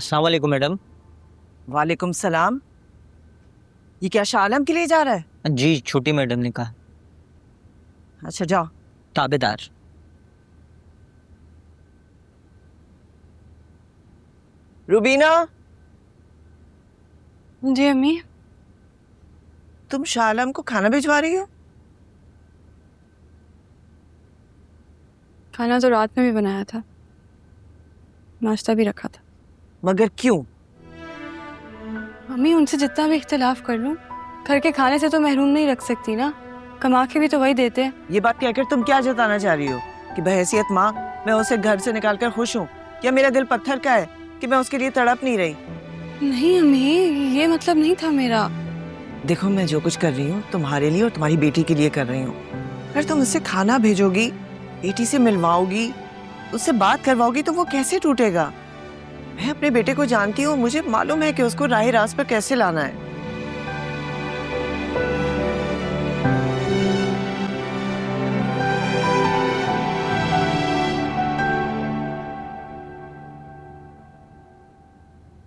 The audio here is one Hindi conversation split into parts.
अस्सलाम वालेकुम मैडम। वालेकुम सलाम। ये क्या शाह आलम के लिए जा रहा है? जी छोटी मैडम ने कहा। अच्छा जाओ। ताबेदार। रुबीना, जी अम्मी। तुम शाह आलम को खाना भिजवा रही हो? खाना तो रात में भी बनाया था, नाश्ता भी रखा था। मगर क्यों? अम्मी उनसे जितना भी इख्तिलाफ कर लूं, घर के खाने से तो महरूम नहीं रख सकती ना। कमा के भी तो वही देते हैं। ये बात कहकर तुम क्या जताना चाह रही हो कि बहैसियत माँ मैं उसे घर से निकालकर खुश हूँ, या मेरा दिल पत्थर का है कि मैं उसके लिए तड़प नहीं रही? नहीं अम्मी, ये मतलब नहीं था मेरा। देखो, मैं जो कुछ कर रही हूँ तुम्हारे लिए और तुम्हारी बेटी के लिए कर रही हूँ। अगर तुम उससे खाना भेजोगी, बेटी से मिलवाओगी, उससे बात करवाओगी, तो वो कैसे टूटेगा? मैं अपने बेटे को जानती हूँ, मुझे मालूम है कि उसको राह रास्त पर कैसे लाना है।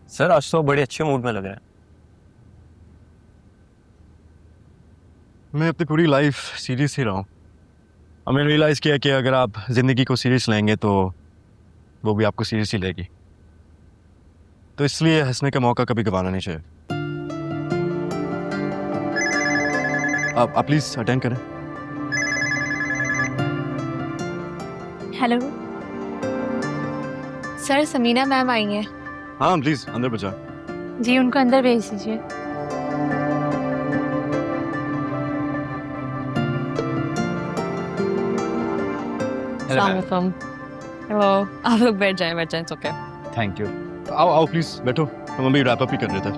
सर आज तो बड़े अच्छे मूड में लग रहे हैं। मैं अपनी पूरी लाइफ सीरियस ही रहा हूँ। और मैंने रियलाइज़ किया कि अगर आप ज़िंदगी को सीरियस लेंगे तो वो भी आपको सीरियस ही लेगी। तो इसलिए हंसने का मौका कभी गंवाना नहीं चाहिए। आप प्लीज़ अटेंड करें। हेलो सर, समीना मैम आई हैं। हाँ प्लीज़ अंदर बचा। जी उनको अंदर भेज दीजिए। हेलो, आप लोग बैठ जाएं, इट्स ओके। Thank you. आओ प्लीज़ बैठो, हम अभी रैप अप ही कर रहे थे।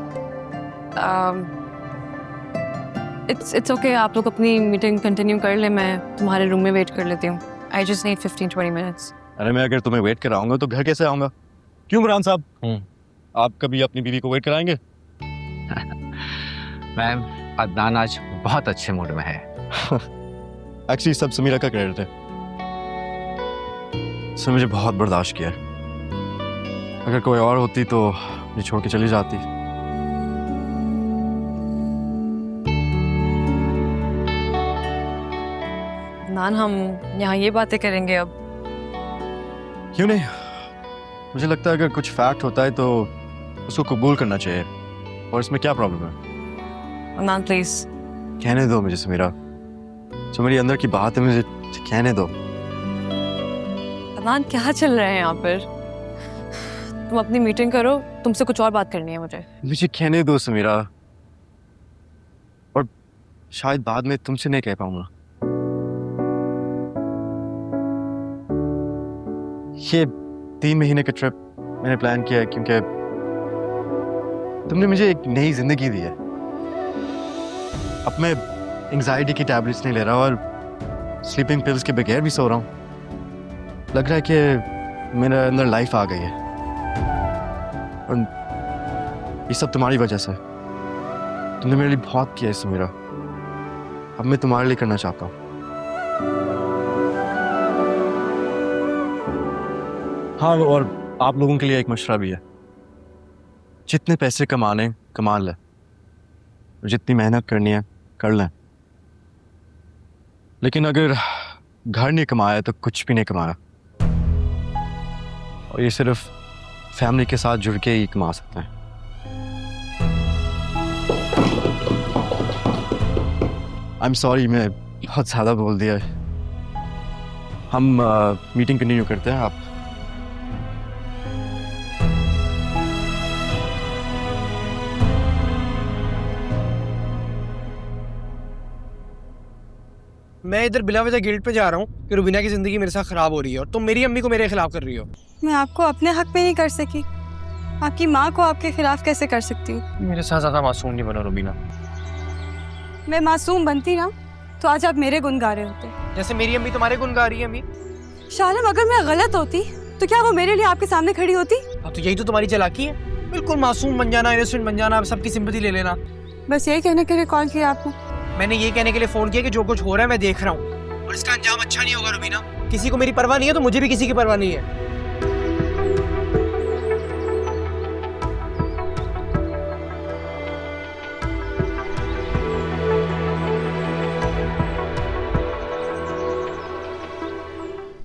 इट्स ओके, आप लोग अपनी मीटिंग कंटिन्यू कर ले, मैं तुम्हारे रूम में वेट कर लेती हूँ। I just need 15-20 minutes. अरे मैं अगर तुम्हें वेट कराऊंगा तो घर कैसे आऊँगा? क्यों इमरान साहब, आप कभी अपनी बीवी को वेट कराएंगे? मैम अदनान आज बहुत अच्छे मूड में है। एक्चुअली सब समीरा का क्रेडिट है। उसने मुझे बहुत बर्दाश्त किया। अगर कोई और होती तो ये छोड़ के चली जाती। नान, हम यहाँ ये बातें करेंगे अब? क्यों नहीं? मुझे लगता है अगर कुछ फैक्ट होता है तो उसको कबूल करना चाहिए, और इसमें क्या प्रॉब्लम है? नान प्लीज। कहने दो मुझे समीरा, जो मेरी अंदर की बात है मुझे कहने दो। नान क्या चल रहा है यहाँ पर? तुम अपनी मीटिंग करो, तुमसे कुछ और बात करनी है मुझे। मुझे कहने दो समीरा, और शायद बाद में तुमसे नहीं कह पाऊंगा। ये 3 महीने का ट्रिप मैंने प्लान किया है क्योंकि तुमने मुझे एक नई जिंदगी दी है। अब मैं एंजाइटी की टैबलेट्स नहीं ले रहा और स्लीपिंग पिल्स के बगैर भी सो रहा हूँ। लग रहा है कि मेरे अंदर लाइफ आ गई है, और ये सब तुम्हारी वजह से। तुमने मेरे लिए बहुत किया है समीरा, अब मैं तुम्हारे लिए करना चाहता हूँ। हाँ, और आप लोगों के लिए एक मशवरा भी है। जितने पैसे कमाने कमा लें, जितनी मेहनत करनी है कर लें, लेकिन अगर घर नहीं कमाया तो कुछ भी नहीं कमाया। और ये सिर्फ फैमिली के साथ जुड़ के ही कमा सकते हैं। आई एम सॉरी, मैं बहुत ज़्यादा बोल दिया है। हम मीटिंग कंटिन्यू करते हैं। आप मैं इधर बिला वजह गिल्ट पे जा रहा हूँ कि रुबीना की जिंदगी मेरे साथ खराब हो रही है, और तुम मेरी अम्मी को मेरे खिलाफ कर रही हो। मैं आपको अपने हक में नहीं कर सकी, आपकी माँ को आपके खिलाफ कैसे कर सकती हूँ? मेरे साथ ज्यादा मासूम नहीं बनो रुबीना। मैं मासूम बनती ना तो आज आप मेरे गुन गा रहे होते। जैसे मेरी अम्मी तुम्हारे गुन गा रही है। अम्मी शाह आलम, अगर मैं गलत होती तो क्या वो मेरे लिए आपके सामने खड़ी होती? अब तो यही तो तुम्हारी चालाकी है, बिल्कुल मासूम बन जाना, इनोसेंट बन जाना, सबकी सिंपैथी ले लेना। बस यही कहने के लिए कॉल किया आपने? मैंने ये कहने के लिए फोन किया कि जो कुछ हो रहा है मैं देख रहा हूँ, और इसका अंजाम अच्छा नहीं होगा रुबीना। किसी को मेरी परवाह नहीं है तो मुझे भी किसी की परवाह नहीं है।